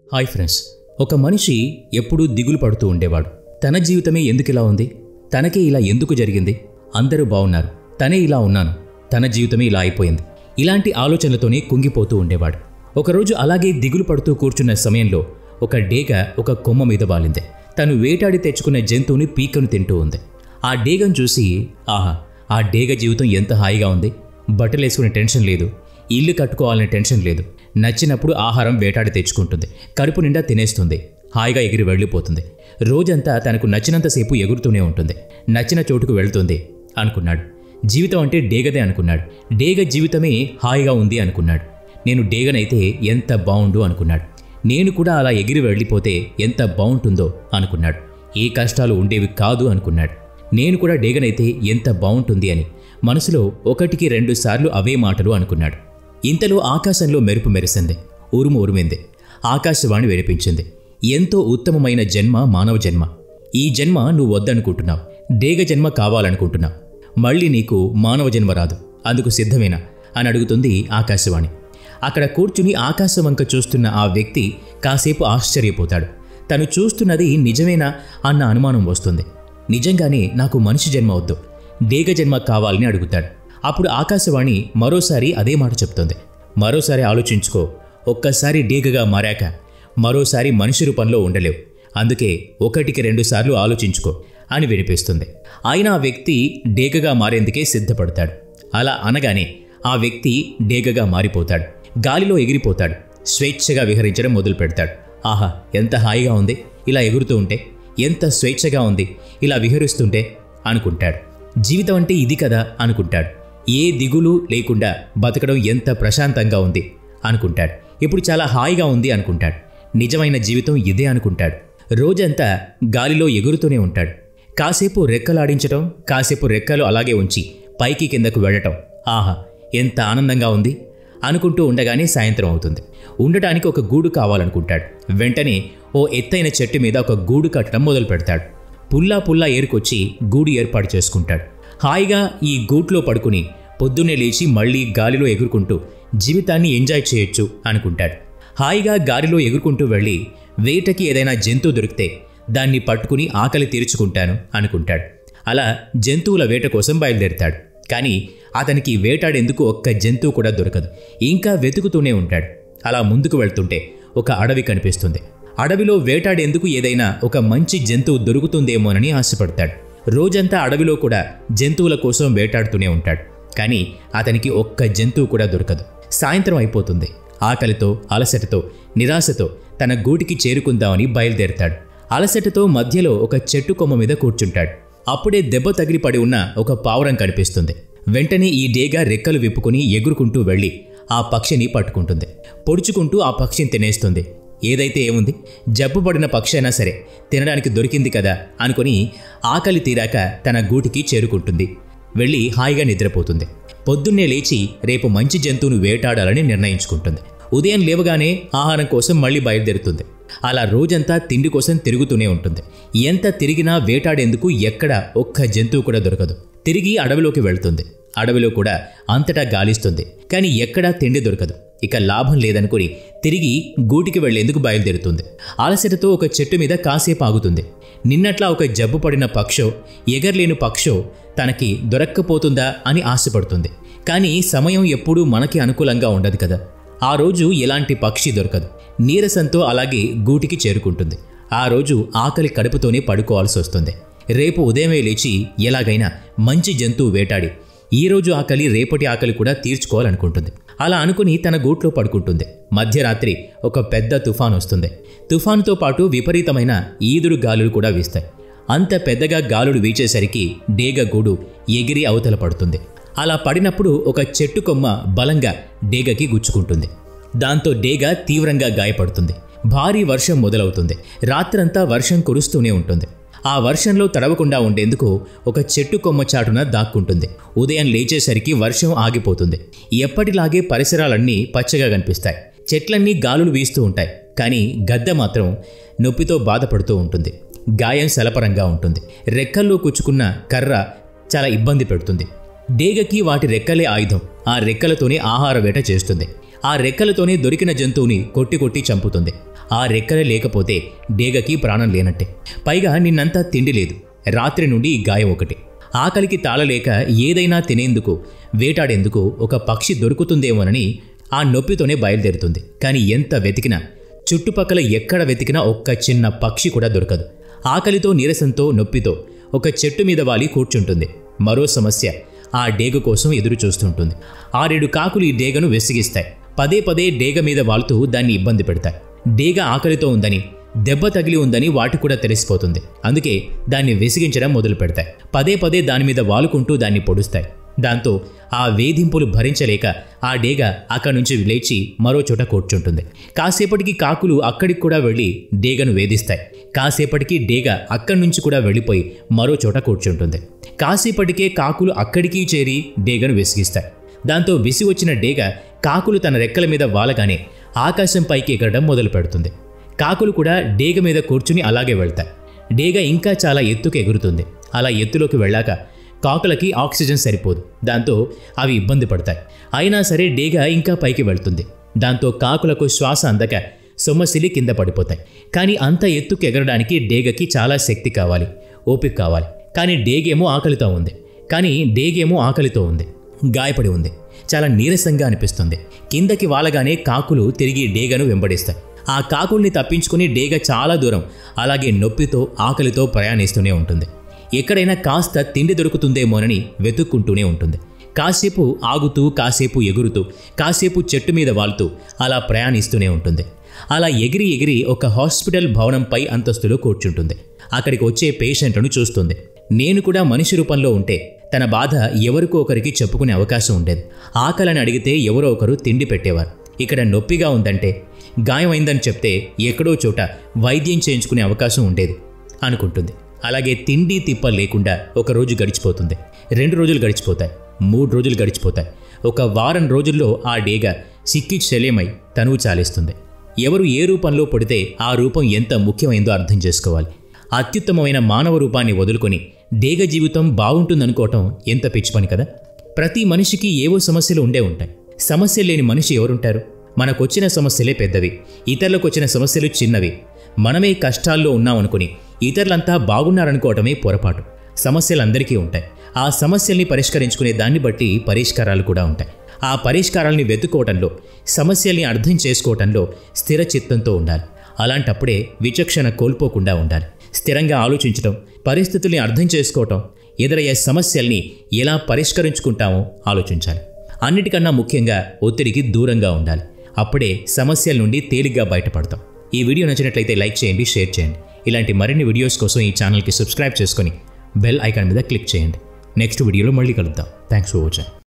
Hi friends, ఒక మనిషి ఎప్పుడూ దిగులు పడుతూ ఉండేవాడు. తన జీవితమే ఎందుకిలా ఉంది, తనకే ఇలా ఎందుకు జరిగింది, అందరూ బాగున్నారు, తనే ఇలా ఉన్నాను, తన జీవితమే ఇలా అయిపోయింది, ఇలాంటి ఆలోచనలతోనే కుంగిపోతూ ఉండేవాడు. ఒకరోజు అలాగే దిగులు పడుతూ కూర్చున్న సమయంలో ఒక డేగ ఒక కొమ్మ మీద వాలింది. తను వేటాడి తెచ్చుకున్న జంతువుని పీకను తింటూ ఉంది. ఆ డేగను చూసి, ఆహా, ఆ డేగ జీవితం ఎంత హాయిగా ఉంది, బట్టలేసుకునే టెన్షన్ లేదు, ఇల్లు కట్టుకోవాలనే టెన్షన్ లేదు, నచ్చినప్పుడు ఆహారం వేటాడి తెచ్చుకుంటుంది, కడుపు నిండా తినేస్తుంది, హాయిగా ఎగిరి వెళ్ళిపోతుంది, రోజంతా తనకు నచ్చినంతసేపు ఎగురుతూనే ఉంటుంది, నచ్చిన చోటుకు వెళ్తుంది అనుకున్నాడు. జీవితం అంటే డేగదే అనుకున్నాడు. డేగ జీవితమే హాయిగా ఉంది అనుకున్నాడు. నేను డేగనైతే ఎంత బాగుండు అనుకున్నాడు. నేను కూడా అలా ఎగిరి వెళ్ళిపోతే ఎంత బాగుంటుందో అనుకున్నాడు. ఏ కష్టాలు ఉండేవి కాదు అనుకున్నాడు. నేను కూడా డేగనైతే ఎంత బాగుంటుంది అని మనసులో 1-2 సార్లు అవే మాటలు అనుకున్నాడు. ఇంతలో ఆకాశంలో మెరుపు మెరిసింది, ఉరుము ఉరిమింది. ఆకాశవాణి వినిపించింది. ఎంతో ఉత్తమమైన జన్మ మానవ జన్మ. ఈ జన్మ నువ్వు వద్దనుకుంటున్నావు, డేగ జన్మ కావాలనుకుంటున్నావు. మళ్ళీ నీకు మానవ జన్మ రాదు, అందుకు సిద్ధమేనా అని అడుగుతుంది ఆకాశవాణి. అక్కడ కూర్చుని ఆకాశం వంక చూస్తున్న ఆ వ్యక్తి కాసేపు ఆశ్చర్యపోతాడు. తను చూస్తున్నది నిజమేనా అన్న అనుమానం వస్తుంది. నిజంగానే నాకు మనిషి జన్మ వద్దు, డేగ జన్మ కావాలని అడుగుతాడు. అప్పుడు ఆకాశవాణి మరోసారి అదే మాట చెప్తుంది. మరోసారి ఆలోచించుకో, ఒక్కసారి డేగగా మారాక మరోసారి మనిషి రూపంలో ఉండలేవు, అందుకే 1-2 సార్లు ఆలోచించుకో అని వినిపిస్తుంది. అయినా ఆ వ్యక్తి డేగగా మారేందుకే సిద్ధపడతాడు. అలా అనగానే ఆ వ్యక్తి డేగగా మారిపోతాడు. గాలిలో ఎగిరిపోతాడు. స్వేచ్ఛగా విహరించడం మొదలు పెడతాడు. ఆహా, ఎంత హాయిగా ఉంది ఇలా ఎగురుతూ ఉంటే, ఎంత స్వేచ్ఛగా ఉంది ఇలా విహరిస్తుంటే అనుకుంటాడు. జీవితం అంటే ఇది కదా అనుకుంటాడు. ఏ దిగులు లేకుండా బతకడం ఎంత ప్రశాంతంగా ఉంది అనుకుంటాడు. ఇప్పుడు చాలా హాయిగా ఉంది అనుకుంటాడు. నిజమైన జీవితం ఇదే అనుకుంటాడు. రోజంతా గాలిలో ఎగురుతూనే ఉంటాడు. కాసేపు రెక్కలాడించటం, కాసేపు రెక్కలు అలాగే ఉంచి పైకి కిందకు వెళ్ళటం. ఆహా, ఎంత ఆనందంగా ఉంది అనుకుంటూ ఉండగానే సాయంత్రం అవుతుంది. ఉండటానికి ఒక గూడు కావాలనుకుంటాడు. వెంటనే ఓ ఎత్తైన చెట్టు మీద ఒక గూడు కట్టడం మొదలు పెడతాడు. పుల్లా ఏరుకొచ్చి గూడు ఏర్పాటు చేసుకుంటాడు. హాయిగా ఈ గూట్లో పడుకుని పొద్దున్నే లేచి మళ్ళీ గాలిలో ఎగురుకుంటూ జీవితాన్ని ఎంజాయ్ చేయొచ్చు అనుకుంటాడు. హాయిగా గాలిలో ఎగురుకుంటూ వెళ్ళి వేటకి ఏదైనా జంతువు దొరికితే దాన్ని పట్టుకుని ఆకలి తీర్చుకుంటాను అనుకుంటాడు. అలా జంతువుల వేట కోసం బయలుదేరుతాడు. కానీ అతనికి వేటాడేందుకు ఒక్క జంతువు కూడా దొరకదు. ఇంకా వెతుకుతూనే ఉంటాడు. అలా ముందుకు వెళ్తుంటే ఒక అడవి కనిపిస్తుంది. అడవిలో వేటాడేందుకు ఏదైనా ఒక మంచి జంతువు దొరుకుతుందేమోనని ఆశపడతాడు. రోజంతా అడవిలో కూడా జంతువుల కోసం వేటాడుతూనే ఉంటాడు. కానీ అతనికి ఒక్క జంతువు కూడా దొరకదు. సాయంత్రం అయిపోతుంది. ఆకలితో, అలసటతో, నిరాశతో తన గూటికి చేరుకుందామని బయలుదేరుతాడు. అలసటతో మధ్యలో ఒక చెట్టు కొమ్మ మీద కూర్చుంటాడు. అప్పుడే దెబ్బ తగిలి పడి ఉన్న ఒక పావురం కనిపిస్తుంది. వెంటనే ఈ డేగ రెక్కలు విప్పుకుని ఎగురుకుంటూ వెళ్ళి ఆ పక్షిని పట్టుకుంటుంది. పొడుచుకుంటూ ఆ పక్షిని తినేస్తుంది. ఏదైతే ఏముంది, జబ్బుపడిన పక్షి అయినా సరే తినడానికి దొరికింది కదా అనుకుని ఆకలి తీరాక తన గూటికి చేరుకుంటుంది. వెళ్ళి హాయిగా నిద్రపోతుంది. పొద్దున్నే లేచి రేపు మంచి జంతువును వేటాడాలని నిర్ణయించుకుంటుంది. ఉదయం లేవగానే ఆహారం కోసం మళ్ళీ బయలుదేరుతుంది. అలా రోజంతా తిండి కోసం తిరుగుతూనే ఉంటుంది. ఎంత తిరిగినా వేటాడేందుకు ఎక్కడ ఒక్క జంతువు కూడా దొరకదు. తిరిగి అడవిలోకి వెళ్తుంది. అడవిలో కూడా అంతటా గాలిస్తుంది. కానీ ఎక్కడా తిండి దొరకదు. ఇక లాభం లేదనుకుని తిరిగి గూటికి వెళ్లేందుకు బయలుదేరుతుంది. అలసటతో ఒక చెట్టు మీద కాసేపు ఆగుతుంది. నిన్నట్లా ఒక జబ్బు పడిన పక్షో, ఎగరలేని పక్షో తనకి దొరక్కపోతుందా అని ఆశపడుతుంది. కానీ సమయం ఎప్పుడూ మనకి అనుకూలంగా ఉండదు కదా. ఆ రోజు ఎలాంటి పక్షి దొరకదు. నీరసంతో అలాగే గూటికి చేరుకుంటుంది. ఆ రోజు ఆకలి కడుపుతోనే పడుకోవాల్సి వస్తుంది. రేపు ఉదయమే లేచి ఎలాగైనా మంచి జంతువు వేటాడి ఈరోజు ఆకలి రేపటి ఆకలి కూడా తీర్చుకోవాలనుకుంటుంది. అలా అనుకుని తన గూట్లో పడుకుంటుంది. మధ్యరాత్రి ఒక పెద్ద తుఫాను వస్తుంది. తుఫానుతో పాటు విపరీతమైన ఈదురు గాలులు కూడా వీస్తాయి. అంత పెద్దగా గాలులు వీచేసరికి డేగ గూడు ఎగిరి అవతల పడుతుంది. అలా పడినప్పుడు ఒక చెట్టు కొమ్మ బలంగా డేగకి గుచ్చుకుంటుంది. దాంతో డేగ తీవ్రంగా గాయపడుతుంది. భారీ వర్షం మొదలవుతుంది. రాత్రంతా వర్షం కురుస్తూనే ఉంటుంది. ఆ వర్షంలో తడవకుండా ఉండేందుకు ఒక చెట్టు కొమ్మ చాటున దాక్కుంటుంది. ఉదయం లేచేసరికి వర్షం ఆగిపోతుంది. ఎప్పటిలాగే పరిసరాలన్నీ పచ్చగా కనిపిస్తాయి. చెట్లన్నీ గాలులు వీస్తూ ఉంటాయి. కానీ గద్దె మాత్రం నొప్పితో బాధపడుతూ ఉంటుంది. గాయం సలపరంగా ఉంటుంది. రెక్కల్లో కుచ్చుకున్న కర్ర చాలా ఇబ్బంది పెడుతుంది. డేగకి వాటి రెక్కలే ఆయుధం. ఆ రెక్కలతోనే ఆహార వేట చేస్తుంది. ఆ రెక్కలతోనే దొరికిన జంతువుని కొట్టి కొట్టి చంపుతుంది. ఆ రెక్కలే లేకపోతే డేగకి ప్రాణం లేనట్టే. పైగా నిన్నంతా తిండి లేదు, రాత్రి నుండి ఈ గాయం ఒకటి. ఆకలికి తాళలేక ఏదైనా తినేందుకు, వేటాడేందుకు ఒక పక్షి దొరుకుతుందేమోనని ఆ నొప్పితోనే బయలుదేరుతుంది. కానీ ఎంత వెతికినా, చుట్టుపక్కల ఎక్కడ వెతికినా ఒక్క చిన్న పక్షి కూడా దొరకదు. ఆకలితో, నీరసంతో, నొప్పితో ఒక చెట్టు మీద వాలి కూర్చుంటుంది. మరో సమస్య ఆ డేగ కోసం ఎదురు చూస్తుంటుంది. 6-7 కాకులు ఈ డేగను విసిగిస్తాయి. పదే పదే డేగ మీద వాలుతూ దాన్ని ఇబ్బంది పెడతాయి. డేగ ఆకలితో ఉందని, దెబ్బ తగిలి ఉందని వాటి కూడా తెలిసిపోతుంది. అందుకే దాన్ని విసిగించడం మొదలు పెడతాయి. పదే పదే దాని మీద వాలుకుంటూ దాన్ని పొడుస్తాయి. దాంతో ఆ వేధింపులు భరించలేక ఆ డేగ అక్కడి నుంచి లేచి మరో చోట కూర్చుంటుంది. కాసేపటికి కాకులు అక్కడికి కూడా వెళ్ళి డేగను వేధిస్తాయి. కాసేపటికి డేగ అక్కడి నుంచి కూడా వెళ్ళిపోయి మరో చోట కూర్చుంటుంది. కాసేపటికే కాకులు అక్కడికి చేరి డేగను విసిగిస్తాయి. దాంతో విసి వచ్చిన డేగ కాకులు తన రెక్కల మీద వాలగానే ఆకాశం పైకి ఎగరడం మొదలు పెడుతుంది. కాకులు కూడా డేగ మీద కూర్చుని అలాగే వెళ్తాయి. డేగ ఇంకా చాలా ఎత్తుకు ఎగురుతుంది. అలా ఎత్తులోకి వెళ్ళాక కాకులకి ఆక్సిజన్ సరిపోదు. దాంతో అవి ఇబ్బంది పడతాయి. అయినా సరే డేగ ఇంకా పైకి వెళ్తుంది. దాంతో కాకులకు శ్వాస అందక సొమ్మసిలి కింద పడిపోతాయి. కానీ అంత ఎత్తుకు ఎగరడానికి డేగకి చాలా శక్తి కావాలి, ఓపిక కావాలి. కానీ డేగేమో ఆకలితో ఉంది, గాయపడి ఉంది, చాలా నీరసంగా అనిపిస్తుంది. కిందకి వాలగానే కాకులు తిరిగి డేగను వెంబడిస్తాయి. ఆ కాకుల్ని తప్పించుకుని డేగ చాలా దూరం అలాగే నొప్పితో, ఆకలితో ప్రయాణిస్తూనే ఉంటుంది. ఎక్కడైనా కాస్త తిండి దొరుకుతుందేమోనని వెతుక్కుంటూనే ఉంటుంది. కాసేపు ఆగుతూ, కాసేపు ఎగురుతూ, కాసేపు చెట్టు మీద వాలుతూ అలా ప్రయాణిస్తూనే ఉంటుంది. అలా ఎగిరి ఎగిరి ఒక హాస్పిటల్ భవనం పై అంతస్తులో కూర్చుంటుంది. అక్కడికి వచ్చే పేషెంట్లను చూస్తుంది. నేను కూడా మనిషి రూపంలో ఉంటే తన బాధ ఎవరికో ఒకరికి చెప్పుకునే అవకాశం ఉండేది. ఆకలని అడిగితే ఎవరో ఒకరు తిండి పెట్టేవారు. ఇక్కడ నొప్పిగా ఉందంటే, గాయమైందని చెప్తే ఎక్కడో చోట వైద్యం చేయించుకునే అవకాశం ఉండేది అనుకుంటుంది. అలాగే తిండి తిప్ప లేకుండా 1 రోజు గడిచిపోతుంది, 2 రోజులు గడిచిపోతాయి, 3 రోజులు గడిచిపోతాయి. 1 వారం రోజుల్లో ఆ డేగ సిక్కి శల్యమై తనువు చాలిస్తుంది. ఎవరు ఏ రూపంలో పడితే ఆ రూపం ఎంత ముఖ్యమైందో అర్థం చేసుకోవాలి. అత్యుత్తమమైన మానవ రూపాన్ని వదులుకొని డేగ జీవితం బాగుంటుందనుకోవటం ఎంత పిచ్చి పని కదా. ప్రతి మనిషికి ఏవో సమస్యలు ఉండే ఉంటాయి. సమస్య లేని మనిషి ఎవరుంటారు? మనకొచ్చిన సమస్యలే పెద్దవి, ఇతరులకొచ్చిన సమస్యలు చిన్నవి. మనమే కష్టాల్లో ఉన్నామనుకుని ఇతరులంతా బాగున్నారనుకోవటమే పొరపాటు. సమస్యలందరికీ ఉంటాయి. ఆ సమస్యల్ని పరిష్కరించుకునే దాన్ని బట్టి పరిష్కారాలు కూడా ఉంటాయి. ఆ పరిష్కారాల్ని వెతుక్కోవటంలో, సమస్యల్ని అర్థం చేసుకోవటంలో స్థిర చిత్తంతో ఉండాలి. అలాంటప్పుడే విచక్షణ కోల్పోకుండా ఉండాలి. స్థిరంగా ఆలోచించటం, పరిస్థితుల్ని అర్థం చేసుకోవటం, ఎదురయ్యే సమస్యల్ని ఎలా పరిష్కరించుకుంటామో ఆలోచించాలి. అన్నిటికన్నా ముఖ్యంగా ఒత్తిడికి దూరంగా ఉండాలి. అప్పుడే సమస్యల నుండి తేలిగ్గా బయటపడతాం. ఈ వీడియో నచ్చినట్లయితే లైక్ చేయండి, షేర్ చేయండి. ఇలాంటి మరిన్ని వీడియోస్ కోసం ఈ ఛానల్కి సబ్స్క్రైబ్ చేసుకొని బెల్ ఐకాన్ మీద క్లిక్ చేయండి. నెక్స్ట్ వీడియోలో మళ్ళీ కలుద్దాం. Thanks for watching.